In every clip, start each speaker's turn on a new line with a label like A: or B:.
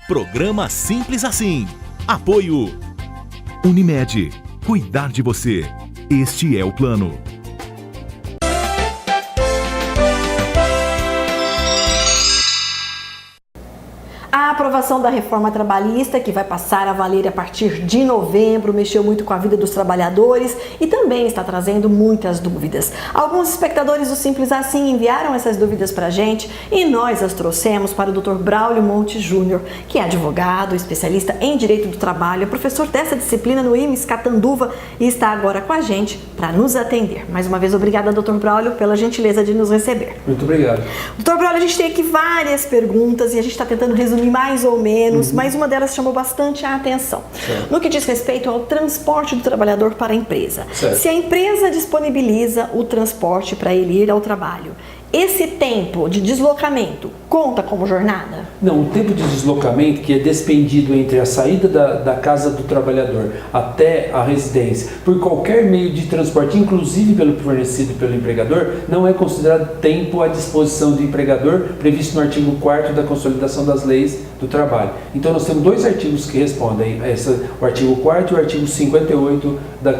A: Programa Simples Assim. Apoio Unimed. Cuidar de você. Este é o plano.
B: A aprovação da reforma trabalhista, que vai passar a valer a partir de novembro, mexeu muito com a vida dos trabalhadores e também está trazendo muitas dúvidas. Alguns espectadores do Simples Assim enviaram essas dúvidas para a gente e nós as trouxemos para o Dr. Braulio Monte Júnior, que é advogado, especialista em Direito do Trabalho, é professor dessa disciplina no IMES Catanduva e está agora com a gente para nos atender. Mais uma vez, obrigada, Dr. Braulio, pela gentileza de nos receber.
C: Muito obrigado.
B: Dr. Braulio, a gente tem aqui várias perguntas e a gente está tentando resumir mais ou menos, mas uma delas chamou bastante a atenção.
C: Certo.
B: No que diz respeito ao transporte do trabalhador para a empresa.
C: Certo.
B: Se a empresa disponibiliza o transporte para ele ir ao trabalho, esse tempo de deslocamento conta como jornada?
C: Não, o tempo de deslocamento que é despendido entre a saída da casa do trabalhador até a residência, por qualquer meio de transporte, inclusive pelo fornecido pelo empregador, não é considerado tempo à disposição do empregador previsto no artigo 4º da Consolidação das Leis do Trabalho. Então nós temos dois artigos que respondem, o artigo 4º e o artigo 58 da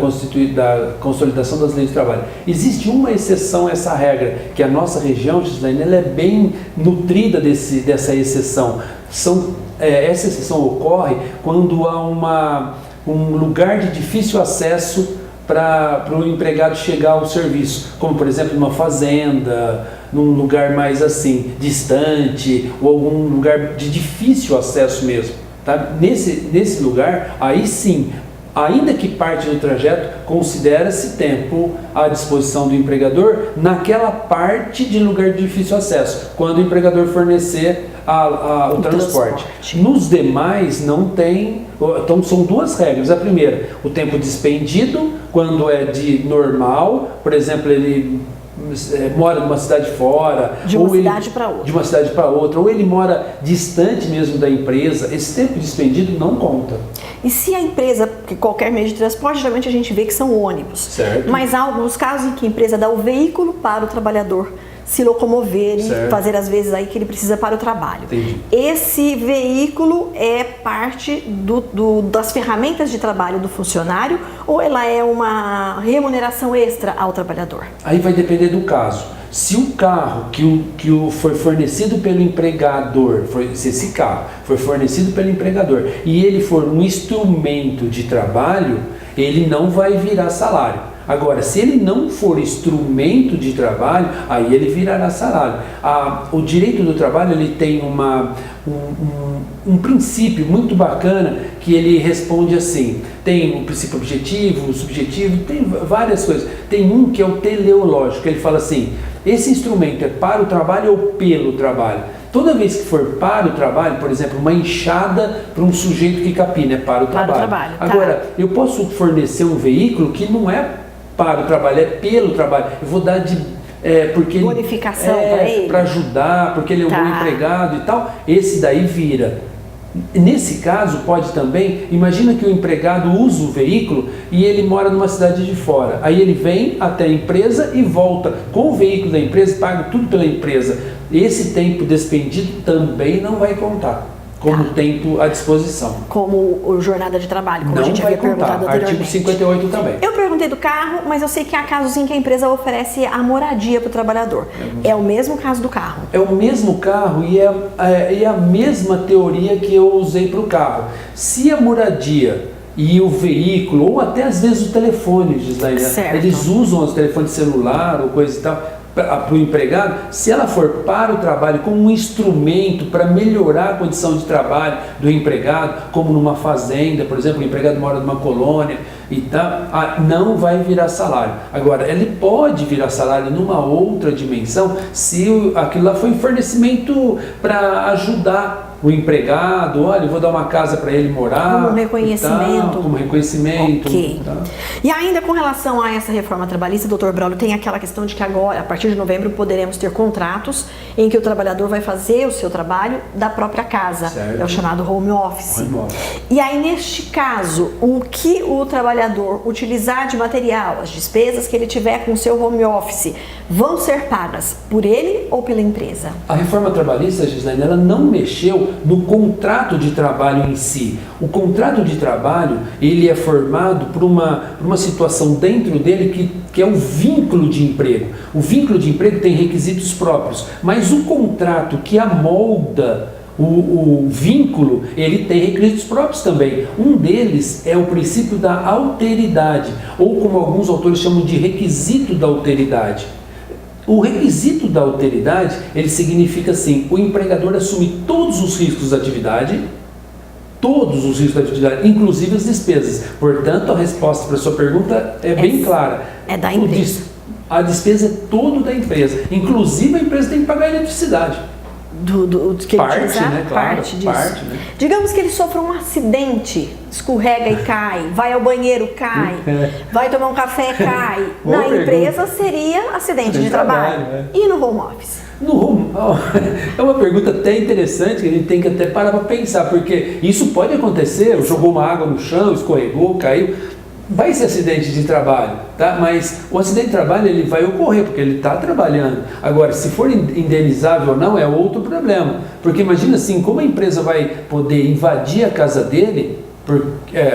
C: Consolidação das Leis do Trabalho. Existe uma exceção a essa regra, que a nossa região, Gislaine, ela é bem nutrida dessa exceção. Essa exceção ocorre quando há um lugar de difícil acesso para o empregado chegar ao serviço, como por exemplo numa fazenda, num lugar mais assim, distante, ou algum lugar de difícil acesso mesmo. Tá? Nesse lugar, aí sim, ainda que parte do trajeto, considera-se tempo à disposição do empregador naquela parte de lugar de difícil acesso, quando o empregador fornecer o transporte. Nos demais não tem, então são duas regras. A primeira, o tempo despendido, quando é de normal, por exemplo, ele mora numa cidade fora,
B: de uma cidade para outra.
C: De uma cidade para outra, ou ele mora distante mesmo da empresa, esse tempo despendido não conta.
B: E se a empresa, porque qualquer meio de transporte, geralmente a gente vê que são ônibus.
C: Certo.
B: Mas há alguns casos em que a empresa dá o veículo para o trabalhador se locomover e fazer as vezes aí que ele precisa para o trabalho.
C: Entendi.
B: Esse veículo é parte das ferramentas de trabalho do funcionário ou ela é uma remuneração extra ao trabalhador?
C: Aí vai depender do caso. Se o carro que foi fornecido pelo empregador, se esse carro foi fornecido pelo empregador e ele for um instrumento de trabalho, ele não vai virar salário. Agora, se ele não for instrumento de trabalho, aí ele virará salário. O direito do trabalho ele tem um princípio muito bacana que ele responde assim. Tem o princípio objetivo, o subjetivo, tem várias coisas. Tem um que é o teleológico, ele fala assim, esse instrumento é para o trabalho ou pelo trabalho? Toda vez que for para o trabalho, por exemplo, uma enxada para um sujeito que capina, é para o trabalho. Agora, eu posso fornecer um veículo que não é para o trabalho, é pelo trabalho. Eu vou dar porque
B: bonificação para ele,
C: para ajudar, porque ele é um bom empregado e tal. Esse daí vira. Nesse caso, pode também, imagina que o empregado usa o veículo e ele mora numa cidade de fora. Aí ele vem até a empresa e volta com o veículo da empresa, paga tudo pela empresa. Esse tempo despendido também não vai contar como tempo à disposição.
B: Como jornada de trabalho, como
C: não
B: a gente havia perguntado anteriormente.
C: Artigo 58 também.
B: Eu perguntei do carro, mas eu sei que há casos em que a empresa oferece a moradia para o trabalhador. É o mesmo caso do carro? É
C: o mesmo carro e é a mesma teoria que eu usei para o carro. Se a moradia e o veículo, ou até às vezes o telefone, Gislaine, eles usam o telefone celular ou coisa e tal, para o empregado, se ela for para o trabalho como um instrumento para melhorar a condição de trabalho do empregado, como numa fazenda, por exemplo, o empregado mora numa colônia e tal, não vai virar salário. Agora, ele pode virar salário numa outra dimensão se aquilo lá foi um fornecimento para ajudar o empregado, olha, eu vou dar uma casa para ele morar.
B: Como reconhecimento.
C: Como reconhecimento.
B: Ok. E ainda com relação a essa reforma trabalhista, doutor Braulio, tem aquela questão de que agora, a partir de novembro, poderemos ter contratos em que o trabalhador vai fazer o seu trabalho da própria casa.
C: Certo.
B: É o chamado home office.
C: Home office.
B: E aí, neste caso, o que o trabalhador utilizar de material, as despesas que ele tiver com o seu home office, vão ser pagas por ele ou pela empresa?
C: A reforma trabalhista, Gislaine, ela não mexeu no contrato de trabalho em si. O contrato de trabalho, ele é formado por uma situação dentro dele que é o vínculo de emprego. O vínculo de emprego tem requisitos próprios, mas o contrato que amolda o vínculo, ele tem requisitos próprios também. Um deles é o princípio da alteridade, ou como alguns autores chamam de requisito da alteridade. O requisito da alteridade, ele significa assim, o empregador assume todos os riscos da atividade, inclusive as despesas. Portanto, a resposta para a sua pergunta é bem clara.
B: É da empresa.
C: A despesa é toda da empresa, inclusive a empresa tem que pagar a eletricidade.
B: Que
C: parte,
B: utilizar,
C: né? Claro,
B: parte disso.
C: parte, né?
B: Digamos que ele sofra um acidente, escorrega e cai, vai ao banheiro, cai, vai tomar um café, cai.
C: Boa
B: Na
C: pergunta.
B: empresa seria acidente de trabalho. E no home office?
C: É uma pergunta até interessante que a gente tem que até parar para pensar, porque isso pode acontecer, jogou uma água no chão, escorregou, caiu. Vai ser acidente de trabalho, tá? Mas o acidente de trabalho ele vai ocorrer porque ele está trabalhando. Agora, se for indenizável ou não é outro problema, porque imagina assim, como a empresa vai poder invadir a casa dele?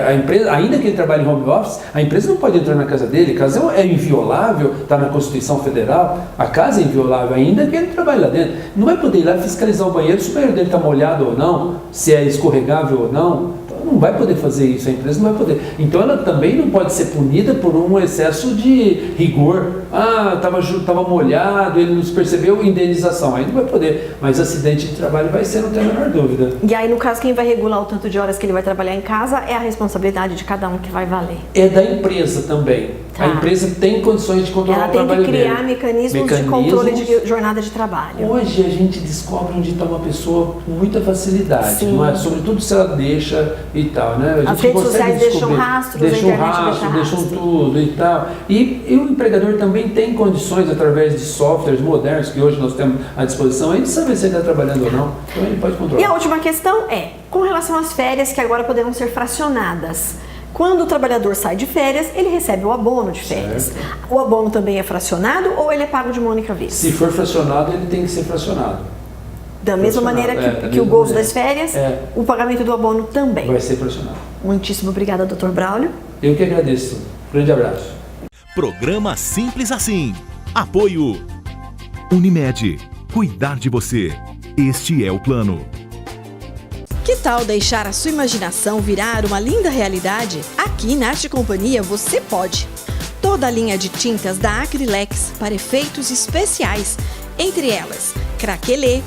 C: A empresa, ainda que ele trabalhe em home office, a empresa não pode entrar na casa dele. A casa é inviolável, está na Constituição Federal. A casa é inviolável, ainda que ele trabalhe lá dentro. Não vai poder ir lá fiscalizar o banheiro se o banheiro dele está molhado ou não, se é escorregável ou não. Não vai poder fazer isso, a empresa não vai poder. Então ela também não pode ser punida por um excesso de rigor. Estava molhado, ele não se percebeu, indenização. Aí não vai poder. Mas acidente de trabalho vai ser, não tem a menor dúvida.
B: E aí, no caso, quem vai regular o tanto de horas que ele vai trabalhar em casa é a responsabilidade de cada um que vai valer.
C: É da empresa também.
B: Tá.
C: A empresa tem condições de controlar o trabalho dele.
B: Ela tem que criar mecanismos de controle de jornada de trabalho.
C: Hoje a gente descobre onde está uma pessoa com muita facilidade,
B: Sim.
C: não é? Sobretudo se ela deixa e tal, né?
B: As redes sociais deixam rastros, a internet
C: deixam tudo e tal. E o empregador também tem condições, através de softwares modernos que hoje nós temos à disposição, aí de saber se ele está trabalhando ou não. Então ele pode controlar.
B: E a última questão é, com relação às férias que agora poderão ser fracionadas. Quando o trabalhador sai de férias, ele recebe o abono de férias.
C: Certo.
B: O abono também é fracionado ou ele é pago de uma única vez?
C: Se for fracionado, ele tem que ser fracionado.
B: Da mesma maneira que o gozo das férias, o pagamento do abono também.
C: Vai ser fracionado.
B: Muitíssimo obrigada, Dr. Braulio.
C: Eu que agradeço. Grande abraço.
A: Programa Simples Assim. Apoio Unimed. Cuidar de você. Este é o plano.
D: Que tal deixar a sua imaginação virar uma linda realidade? Aqui na Arte Companhia você pode. Toda a linha de tintas da Acrylex para efeitos especiais, entre elas craquelê,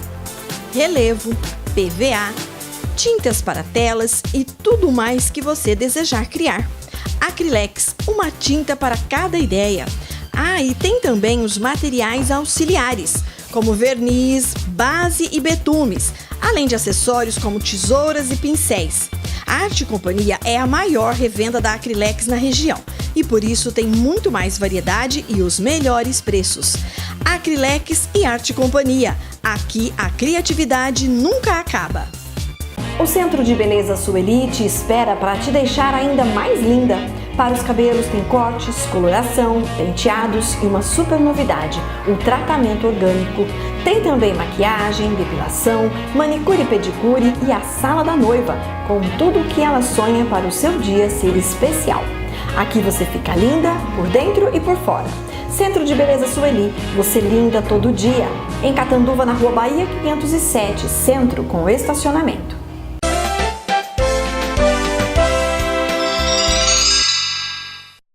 D: relevo, PVA, tintas para telas e tudo mais que você desejar criar. Acrylex, uma tinta para cada ideia. E tem também os materiais auxiliares, como verniz, base e betumes, além de acessórios como tesouras e pincéis. A Arte Companhia é a maior revenda da Acrylex na região e por isso tem muito mais variedade e os melhores preços. Acrylex e Arte Companhia. Aqui a criatividade nunca acaba.
B: O Centro de Beleza Sueli te espera para te deixar ainda mais linda. Para os cabelos tem cortes, coloração, penteados e uma super novidade, o tratamento orgânico. Tem também maquiagem, depilação, manicure e pedicure e a sala da noiva, com tudo o que ela sonha para o seu dia ser especial. Aqui você fica linda por dentro e por fora. Centro de Beleza Sueli, você linda todo dia. Em Catanduva, na Rua Bahia 507, centro com estacionamento.